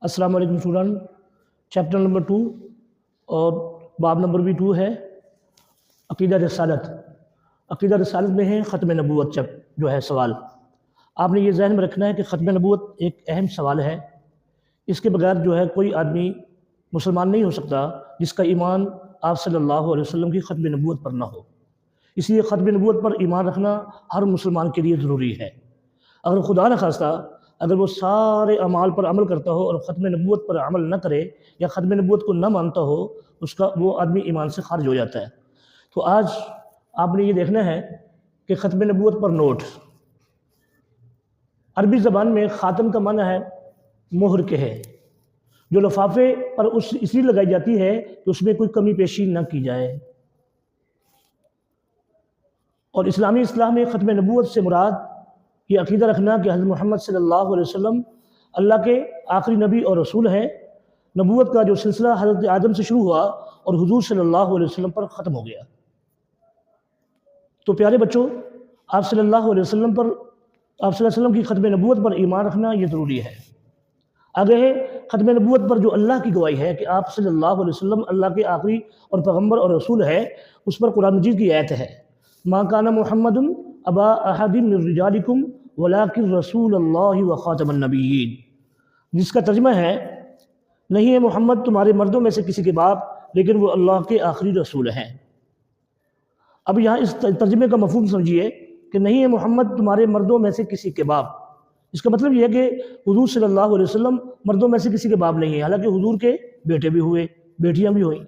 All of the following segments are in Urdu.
السلام علیکم اسٹوڈنٹ، چیپٹر نمبر 2 اور باب نمبر بھی 2 ہے عقیدہ رسالت۔ عقیدہ رسالت میں ہے ختم نبوت جو ہے سوال۔ آپ نے یہ ذہن میں رکھنا ہے کہ ختم نبوت ایک اہم سوال ہے۔ اس کے بغیر جو ہے کوئی آدمی مسلمان نہیں ہو سکتا جس کا ایمان آپ صلی اللہ علیہ وسلم کی ختم نبوت پر نہ ہو۔ اس لیے ختم نبوت پر ایمان رکھنا ہر مسلمان کے لیے ضروری ہے۔ اگر خدا نخواستہ اگر وہ سارے اعمال پر عمل کرتا ہو اور ختم نبوت پر عمل نہ کرے یا ختم نبوت کو نہ مانتا ہو، وہ آدمی ایمان سے خارج ہو جاتا ہے۔ تو آج آپ نے یہ دیکھنا ہے کہ ختم نبوت پر نوٹ۔ عربی زبان میں خاتم کا معنی ہے مہر کے ہے، جو لفافے پر اس لیے لگائی جاتی ہے کہ اس میں کوئی کمی پیشی نہ کی جائے۔ اور اسلامی اصطلاح میں ختم نبوت سے مراد یہ عقیدہ رکھنا کہ حضرت محمد صلی اللہ علیہ وسلم اللہ کے آخری نبی اور رسول ہیں۔ نبوت کا جو سلسلہ حضرت آدم سے شروع ہوا اور حضور صلی اللہ علیہ وسلم پر ختم ہو گیا۔ تو پیارے بچوں، آپ صلی اللہ علیہ وسلم کی ختم نبوت پر ایمان رکھنا یہ ضروری ہے۔ آگے ہے ختم نبوت پر جو اللہ کی گواہی ہے کہ آپ صلی اللہ علیہ وسلم اللہ کے آخری اور پیغمبر اور رسول ہے، اس پر قرآن مجید کی آیت ہے ما کان محمد ابا احد من رجالکم ولکن رسول اللہ وخاتم النبیین، جس کا ترجمہ ہے نہیں ہے محمد تمہارے مردوں میں سے کسی کے باپ، لیکن وہ اللہ کے آخری رسول ہیں۔ اب یہاں اس ترجمے کا مفہوم سمجھیے کہ نہیں ہے محمد تمہارے مردوں میں سے کسی کے باپ۔ اس کا مطلب یہ ہے کہ حضور صلی اللہ علیہ وسلم مردوں میں سے کسی کے باپ نہیں ہے، حالانکہ حضور کے بیٹے بھی ہوئے، بیٹیاں بھی ہوئیں۔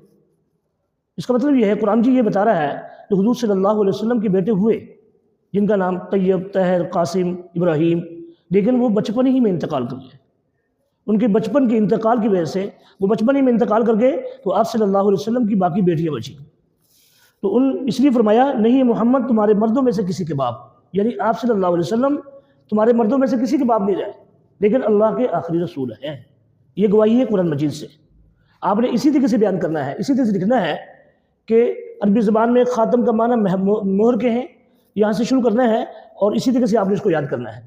اس کا مطلب یہ ہے قرآن جی یہ بتا رہا ہے کہ حضور صلی اللہ علیہ وسلم کے بیٹے ہوئے جن کا نام طیب، طاہر، قاسم، ابراہیم، لیکن وہ بچپن ہی میں انتقال کر گئے۔ ان کے بچپن کے انتقال کی وجہ سے وہ بچپن ہی میں انتقال کر گئے، تو آپ صلی اللہ علیہ وسلم کی باقی بیٹیاں بچیں۔ تو اس لیے فرمایا نہیں ہے محمد تمہارے مردوں میں سے کسی کے باپ، یعنی آپ صلی اللہ علیہ وسلم تمہارے مردوں میں سے کسی کے باپ نہیں رہے، لیکن اللہ کے آخری رسول ہیں۔ یہ گواہی ہے قرآن مجید سے۔ آپ نے اسی طریقے سے بیان کرنا ہے، اسی طرح سے لکھنا ہے کہ عربی زبان میں خاتم کا معنی مہر کے ہیں، یہاں سے شروع کرنا ہے اور اسی طریقے سے آپ نے اس کو یاد کرنا ہے۔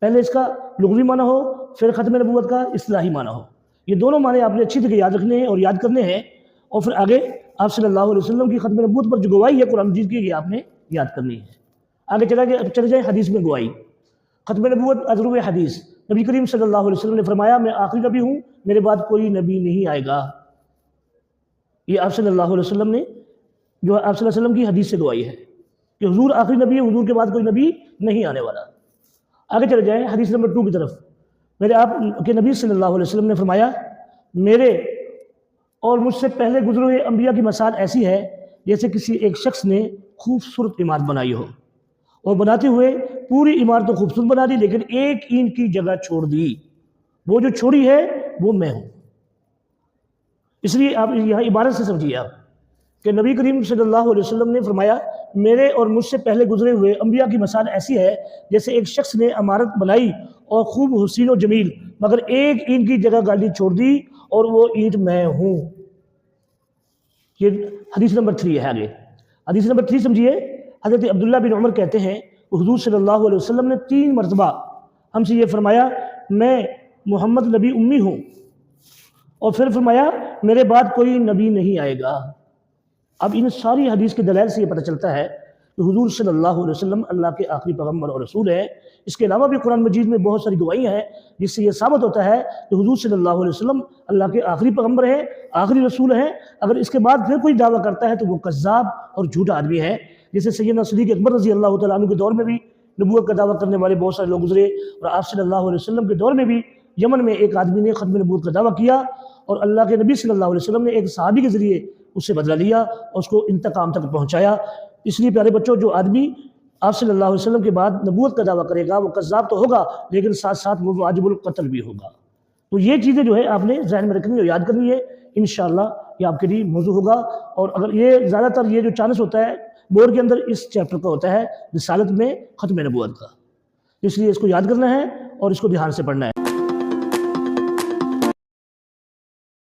پہلے اس کا لغوی معنی ہو، پھر ختم نبوت کا اصطلاحی معنی ہو۔ یہ دونوں معنی آپ نے اچھی طرح یاد رکھنے ہیں اور یاد کرنے ہیں، اور پھر آگے آپ صلی اللہ علیہ وسلم کی ختم نبوت پر جو گواہی ہے قرآن مجید کی، یہ آپ نے یاد کرنی ہے۔ آگے چلے جائیں حدیث میں گواہی۔ ختم نبوت اضرو حدیث، نبی کریم صلی اللہ علیہ وسلم نے فرمایا میں آخری نبی ہوں، میرے بعد کوئی نبی نہیں آئے گا۔ یہ آپ صلی اللہ علیہ وسلم نے جو آپ صلی اللہ علیہ وسلم کی حدیث سے گواہی ہے کہ حضور آخری نبی ہے، حضور کے بعد کوئی نبی نہیں آنے والا۔ آگے چلے جائیں حدیث نمبر 2 کی طرف۔ میرے آپ کے نبی صلی اللہ علیہ وسلم نے فرمایا میرے اور مجھ سے پہلے گزرے ہوئے انبیاء کی مثال ایسی ہے جیسے کسی ایک شخص نے خوبصورت عمارت بنائی ہو، اور بناتے ہوئے پوری عمارت کو خوبصورت بنا دی، لیکن ایک اینٹ کی جگہ چھوڑ دی، وہ جو چھوڑی ہے وہ میں ہوں۔ اس لیے آپ یہاں عبارت سے سمجھیے آپ کہ نبی کریم صلی اللہ علیہ وسلم نے فرمایا میرے اور مجھ سے پہلے گزرے ہوئے انبیاء کی مثال ایسی ہے جیسے ایک شخص نے عمارت بنائی اور خوب حسین و جمیل، مگر ایک اینٹ کی جگہ خالی چھوڑ دی اور وہ اینٹ میں ہوں۔ یہ حدیث نمبر 3 ہے۔ آگے حدیث نمبر 3 سمجھیے۔ حضرت عبداللہ بن عمر کہتے ہیں حضور صلی اللہ علیہ وسلم نے 3 مرتبہ ہم سے یہ فرمایا میں محمد نبی امی ہوں، اور پھر فرمایا میرے بعد کوئی نبی نہیں آئے گا۔ اب ان ساری حدیث کے دلائل سے یہ پتہ چلتا ہے کہ حضور صلی اللہ علیہ وسلم اللہ کے آخری پیغمبر اور رسول ہیں۔ اس کے علاوہ بھی قرآن مجید میں بہت ساری گواہیاں ہیں جس سے یہ ثابت ہوتا ہے کہ حضور صلی اللہ علیہ وسلم اللہ کے آخری پیغمبر ہیں، آخری رسول ہیں۔ اگر اس کے بعد پھر کوئی دعویٰ کرتا ہے تو وہ کذاب اور جھوٹا آدمی ہے، جیسے سیدنا صدیق اکبر رضی اللہ تعالیٰ عنہ کے دور میں بھی نبوت کا دعویٰ کرنے والے بہت سارے لوگ گزرے، اور آپ صلی اللہ علیہ وسلم کے دور میں بھی یمن میں ایک آدمی نے ختم نبوت کا دعویٰ کیا، اور اللہ کے نبی صلی اللہ علیہ وسلم نے ایک صحابی کے ذریعے اس سے بدلہ لیا اور اس کو انتقام تک پہنچایا۔ اس لیے پیارے بچوں، جو آدمی آپ صلی اللہ علیہ وسلم کے بعد نبوت کا دعویٰ کرے گا وہ کذاب تو ہوگا، لیکن ساتھ ساتھ وہ واجب القتل بھی ہوگا۔ تو یہ چیزیں جو ہے آپ نے ذہن میں رکھنی ہے اور یاد کرنی ہے، انشاءاللہ یہ آپ کے لیے موضوع ہوگا۔ اور اگر یہ زیادہ تر یہ جو چانس ہوتا ہے بورڈ کے اندر اس چیپٹر کا ہوتا ہے رسالت میں ختم نبوت کا، اس لیے اس کو یاد کرنا ہے اور اس کو دھیان سے پڑھنا ہے۔